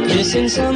missing someone.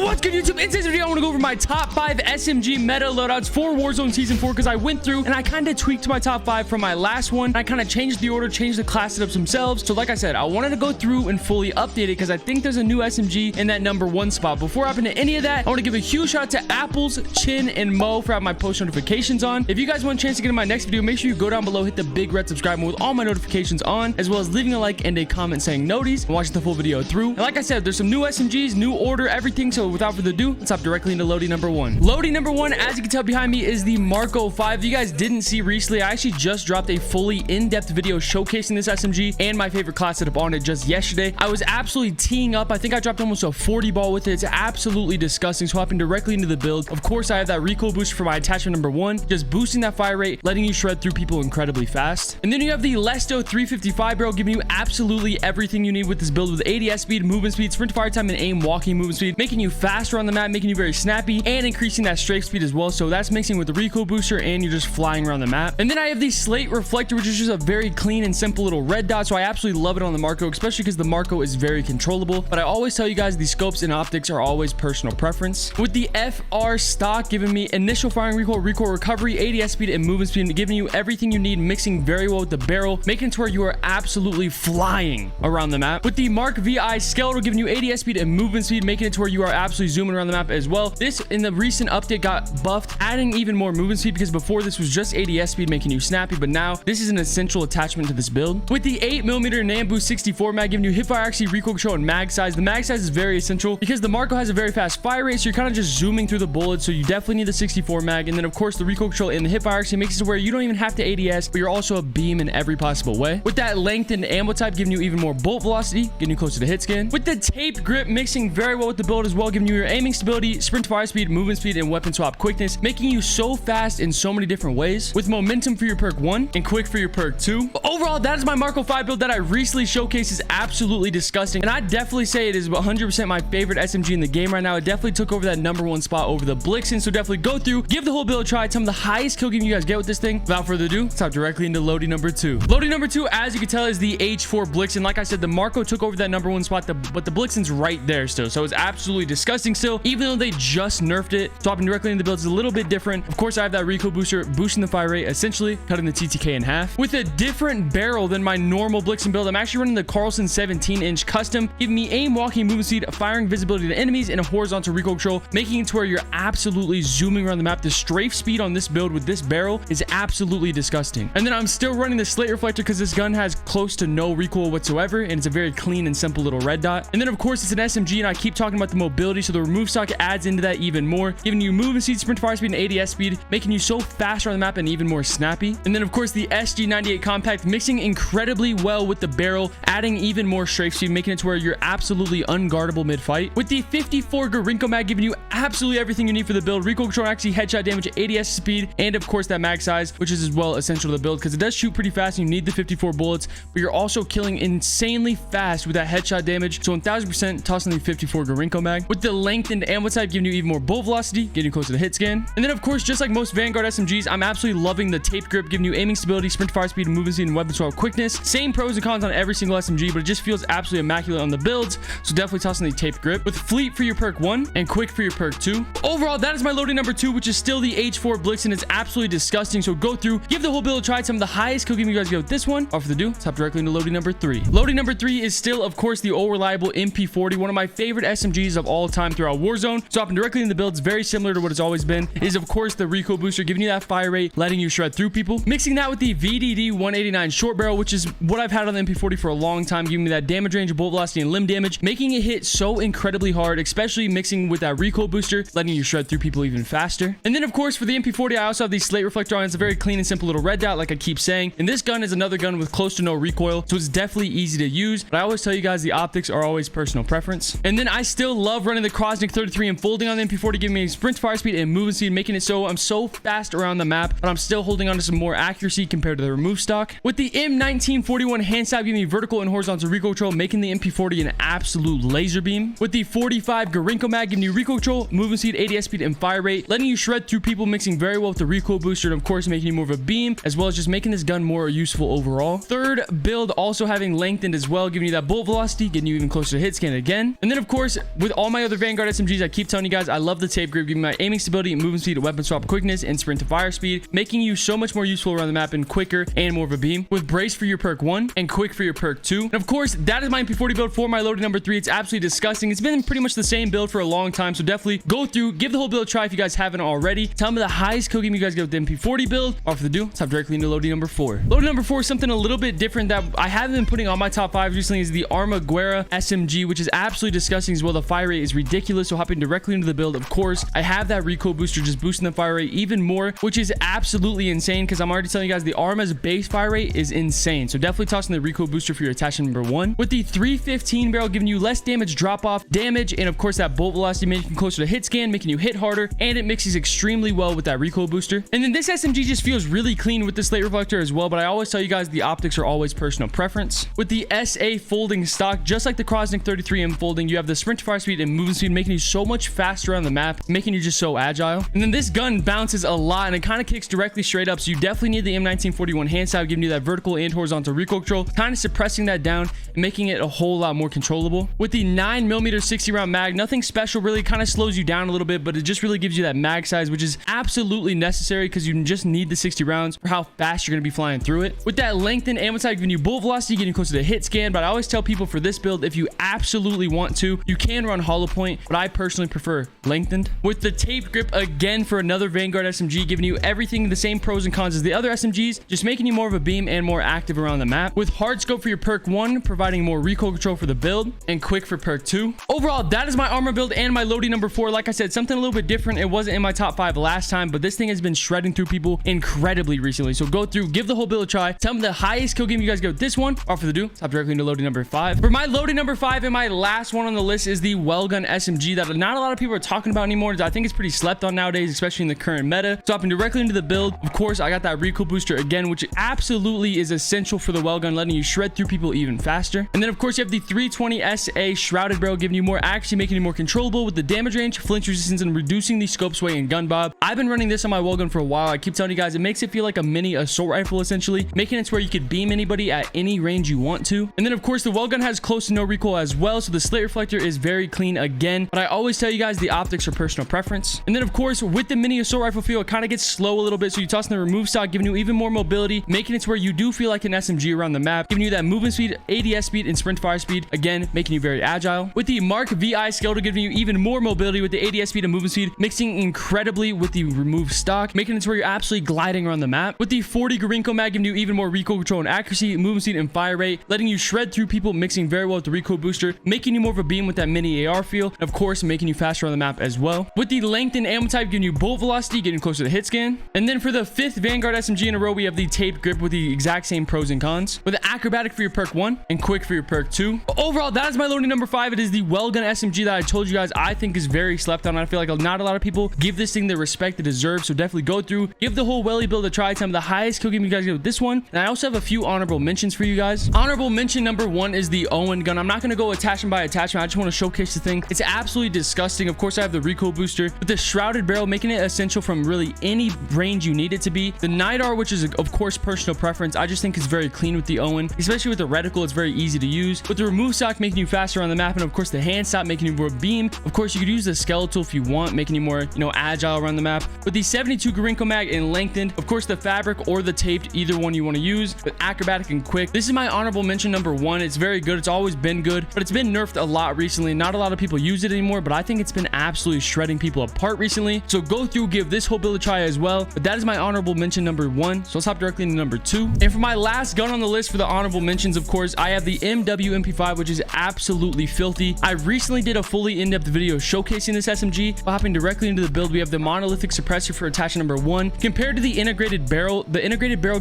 What's good, YouTube? In today's video, I want to go over my top 5 SMG meta loadouts for Warzone Season 4 because I went through and I kind of tweaked my top 5 from my last one. I kind of changed the order, changed the class setups themselves. So like I said, I wanted to go through and fully update it because I think there's a new SMG in that #1 spot. Before I hop into any of that, I want to give a huge shout out to Apples, Chin, and Mo for having my post notifications on. If you guys want a chance to get in my next video, make sure you go down below, hit the big red subscribe button with all my notifications on, as well as leaving a like and a comment saying noties and watching the full video through. And like I said, there's some new SMGs, new order, everything. So without further ado, let's hop directly into loading #1. Loading #1, as you can tell behind me, is the Marco 5. If you guys didn't see recently, I actually just dropped a fully in-depth video showcasing this SMG and my favorite class setup on it just yesterday. I was absolutely teeing up. I think I dropped almost a 40 ball with it. It's absolutely disgusting. So hopping directly into the build. Of course, I have that recoil boost for my attachment #1, just boosting that fire rate, letting you shred through people incredibly fast. And then you have the Lesto 355 barrel, giving you absolutely everything you need with this build with ADS speed, movement speed, sprint fire time, and aim walking movement speed, making you faster on the map, making you very snappy, and increasing that strafe speed as well. So that's mixing with the recoil booster and you're just flying around the map. And then I have the slate reflector, which is just a very clean and simple little red dot. So I absolutely love it on the Marco, especially because the Marco is very controllable. But I always tell you guys, the scopes and optics are always personal preference. With the FR stock giving me initial firing recoil, recoil recovery, ADS speed, and movement speed, giving you everything you need, mixing very well with the barrel, making it to where you are absolutely flying around the map. With the Mark VI skeletal, giving you ADS speed and movement speed, making it to where you are absolutely zooming around the map as well. This in the recent update got buffed, adding even more movement speed, because before this was just ADS speed making you snappy, but now this is an essential attachment to this build. With the 8mm Nambu 64 mag, giving you hip fire accuracy, recoil control, and mag size. The mag size is very essential because the Marco has a very fast fire rate, so you're kind of just zooming through the bullets, so you definitely need the 64 mag. And then of course the recoil control and the hip fire accuracy makes it to where you don't even have to ADS, but you're also a beam in every possible way. With that length and ammo type, giving you even more bolt velocity, getting you closer to hit scan. With the taped grip, mixing very well with the build as well, giving you your aiming stability, sprint fire speed, movement speed, and weapon swap quickness, making you so fast in so many different ways, with momentum for your perk 1 and quick for your perk 2. But overall, that is my Marco 5 build that I recently showcased. Is absolutely disgusting, and I definitely say it is 100% my favorite SMG in the game right now. It definitely took over that #1 spot over the blixen, so definitely go through, give the whole build a try, tell me the highest kill game you guys get with this thing. Without further ado, let's hop directly into loading #2. Loading #2, as you can tell, is the H4 blixen. Like I said, the Marco took over that #1 spot, but the blixen's right there still, so it's absolutely disgusting still, even though they just nerfed it. Swapping directly into the build is a little bit different. Of course, I have that recoil booster boosting the fire rate, essentially cutting the TTK in half. With a different barrel than my normal blixen build, I'm actually running the Carlson 17-inch custom, giving me aim, walking, movement speed, firing visibility to enemies, and a horizontal recoil control, making it to where you're absolutely zooming around the map. The strafe speed on this build with this barrel is absolutely disgusting. And then I'm still running the slate reflector because this gun has close to no recoil whatsoever, and it's a very clean and simple little red dot. And then of course it's an SMG, and I keep talking about the mobility, so the remove stock adds into that even more, giving you movement speed, sprint fire speed, and ADS speed, making you so faster on the map and even more snappy. And then of course the SG98 compact, mixing incredibly well with the barrel, adding even more strafe speed, making it to where you're absolutely unguardable mid-fight. With the 54 Garinko mag, giving you absolutely everything you need for the build, recoil control, actually headshot damage, ADS speed, and of course that mag size, which is as well essential to the build because it does shoot pretty fast and you need the 54 bullets, but you're also killing insanely fast with that headshot damage. So 1000% tossing the 54 Garinko mag. With the length and ammo type, giving you even more bolt velocity, getting you closer to hit scan. And then of course, just like most Vanguard SMGs, I'm absolutely loving the tape grip, giving you aiming stability, sprint fire speed, movement speed, and weapon swap quickness. Same pros and cons on every single SMG, but it just feels absolutely immaculate on the builds. So definitely tossing the taped grip. With fleet for your perk 1 and quick for your perk 2. Overall, that is my loading #2, which is still the H4 blixen. It's absolutely disgusting. So go through, give the whole build a try. Some of the highest kill game you guys get with this one. Without further ado, let's hop directly into loading #3. Loading #3 is still, of course, the all reliable MP40, one of my favorite SMGs of all time throughout Warzone. So hopping directly in the build is very similar to what it's always been. Is of course the recoil booster, giving you that fire rate, letting you shred through people. Mixing that with the VDD 189 short barrel, which is what I've had on the MP40 for a long time, giving me that damage range, bolt velocity, and limb damage, making it hit so incredibly hard, especially mixing with that recoil booster, letting you shred through people even faster. And then of course for the MP40, I also have the slate reflector on. It's a very clean and simple little red dot, like I keep saying. And this gun is another gun with close to no recoil, so it's definitely easy to use. But I always tell you guys, the optics are always personal preference. And then I still love running the Krosnik 33 and folding on the MP40, giving me me sprint fire speed and movement speed, making it so I'm so fast around the map, but I'm still holding on to some more accuracy compared to the remove stock. With the M1941 hand stab giving me vertical and horizontal recoil control, making the MP40 an absolute laser beam. With the 45 Garinko mag giving you recoil control, movement speed, ADS speed, and fire rate, letting you shred through people, mixing very well with the recoil booster, and of course making you more of a beam, as well as just making this gun more useful overall. Third build also having lengthened as well, giving you that bullet velocity, getting you even closer to hit scan again. And then of course, with all my other Vanguard SMGs, I keep telling you guys, I love the tape grip, giving my aiming stability, movement speed, weapon swap quickness, and sprint to fire speed, making you so much more useful around the map and quicker and more of a beam. With brace for your perk 1 and quick for your perk 2. And of course, that is my MP40 build for my loaded number 3. It's absolutely disgusting. It's been pretty much the same build for a long time, so definitely go through, give the whole build a try if you guys haven't already. Tell me the highest kill game you guys get with the MP40 build. Off the do, let's hop directly into loading number 4. Loading number 4 is something a little bit different that I haven't been putting on my top 5 recently, is the armaguerra SMG, which is absolutely disgusting as well. The fire rate is ridiculous, so hopping directly into the build, of course, I have that recoil booster just boosting the fire rate even more, which is absolutely insane because I'm already telling you guys the Arma's base fire rate is insane. So definitely tossing the recoil booster for your attachment number 1. With the 315 barrel giving you less damage drop off damage, and of course that bolt velocity making you closer to hit scan, making you hit harder, and it mixes extremely well with that recoil booster. And then this SMG just feels really clean with the slate reflector as well, but I always tell you guys the optics are always personal preference. With the SA folding stock, just like the Krosnick 33M folding, you have the sprint to fire speed and movement speed, making you so much faster on the map, making you just so agile. And then this gun bounces a lot and it kind of kicks directly straight up, so you definitely need the M1941 hand stab giving you that vertical and horizontal recoil control, kind of suppressing that down and making it a whole lot more controllable. With the 9mm 60 round mag, nothing special really, kind of slows you down a little bit, but it just really gives you that mag size, which is absolutely necessary because you just need the 60 rounds for how fast you're going to be flying through it. With that lengthened ammo type giving you bullet velocity, getting closer to hit scan, but I always tell people for this build, if you absolutely want to, you can run hollow point, but I personally prefer lengthened. With the tape grip again for another Vanguard SMG, giving you everything, the same pros and cons as the other SMGs, just making you more of a beam and more active around the map. With hard scope for your perk 1, providing more recoil control for the build, and quick for perk 2. Overall, that is my armor build and my loading number 4. Like I said, something a little bit different. It wasn't in my top 5 last time, but this thing has been shredding through people incredibly recently. So go through, give the whole build a try. Tell me the highest kill game you guys get with this one. Off the do, let's hop directly into loading number 5. For my loading number 5 and my last one on the list is the welgun SMG that not a lot of people are talking about anymore. I think it's pretty slept on nowadays, especially in the current meta. So hopping directly into the build, of course, I got that recoil booster again, which absolutely is essential for the welgun, letting you shred through people even faster. And then of course you have the 320 SA shrouded barrel, giving you more accuracy, making it more controllable with the damage range, flinch resistance, and reducing the scope sway and gun bob. I've been running this on my welgun for a while. I keep telling you guys, it makes it feel like a mini assault rifle essentially, making it to where you could beam anybody at any range you want to. And then of course the welgun has close to no recoil as well, so the slate reflector is very clean again, but I always tell you guys the optics are personal preference. And then of course with the mini assault rifle feel, it kind of gets slow a little bit, so you toss in the remove stock, giving you even more mobility, making it to where you do feel like an SMG around the map, giving you that movement speed, ADS speed, and sprint fire speed, again making you very agile. With the Mark VI skeletal giving you even more mobility with the ADS speed and movement speed, mixing incredibly with the remove stock, making it to where you're absolutely gliding around the map. With the 40 Garinko mag giving you even more recoil control and accuracy, movement speed, and fire rate, letting you shred through people, mixing very well with the recoil booster, making you more of a beam with that mini AR feel, and of course making you faster on the map as well. With the lengthened ammo type giving you bolt velocity, getting closer to hit scan. And then for the 5th Vanguard SMG in a row, we have the tape grip with the exact same pros and cons, with the acrobatic for your perk 1 and quick for your perk 2. But overall, that is my loading number 5. It is the welgun SMG that I told you guys I think is very slept on. I feel like not a lot of people give this thing the respect it deserves, so definitely go through, give the whole welly build a try. Tell me the highest kill game you guys get with this one. And I also have a few honorable mentions for you guys. Honorable mention number 1 is the Owen gun. I'm not going to go attachment by attachment. I just want to showcase the thing. It's absolutely disgusting. Of course, I have the recoil booster with the shrouded barrel, making it essential from really any range you need it to be. The NIDAR, which is of course personal preference, I just think is very clean with the Owen, especially with the reticle. It's very easy to use. With the remove stock making you faster on the map, and of course the hand stop making you more beam. Of course, you could use the skeletal if you want, making you more, agile around the map. With the 72 Garinko mag and lengthened, of course the fabric or the taped, either one you want to use. With acrobatic and quick, this is my honorable mention number 1. It's very good. It's always been good, but it's been nerfed a lot recently. Not a lot of people use it anymore, but I think it's been absolutely shredding people apart recently. So go through, give this whole build a try as well. But that is my honorable mention number 1. So let's hop directly into number 2. And for my last gun on the list for the honorable mentions, of course, I have the MW MP5, which is absolutely filthy. I recently did a fully in-depth video showcasing this SMG. Hopping directly into the build, we have the monolithic suppressor for attachment number 1. Compared to the integrated barrel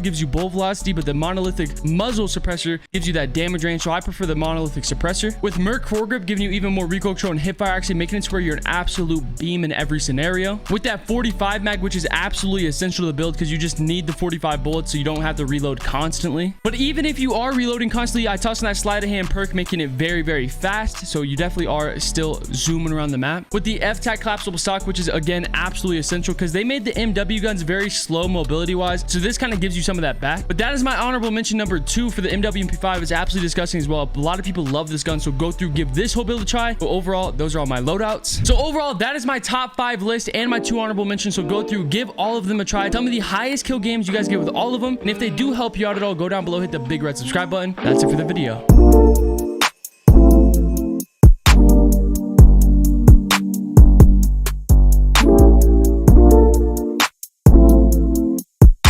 gives you bolt velocity, but the monolithic muzzle suppressor gives you that damage range, so I prefer the monolithic suppressor. With Merc foregrip giving you even more recoil control and hip fire, actually making it to where you're an absolute beam in every scenario. With that 45 mag, which is absolutely essential to the build because you just need the 45 bullets so you don't have to reload constantly. But even if you are reloading constantly, I tossed in that sleight of hand perk, making it very, very fast. So you definitely are still zooming around the map. With the F-Tac collapsible stock, which is again absolutely essential because they made the MW guns very slow mobility wise. So this kind of gives you some of that back. But that is my honorable mention number 2 for the MW MP5. It's absolutely disgusting as well. A lot of people love this gun, so go through, give this whole build a try. But overall, those are all my loadouts. So overall, that is my top 5 list and my 2 honorable mentions. So go through, give all of them a try. Tell me the highest kill games you guys get with all of them. And if they do help you out at all, go down below, hit the big red subscribe button. That's it for the video.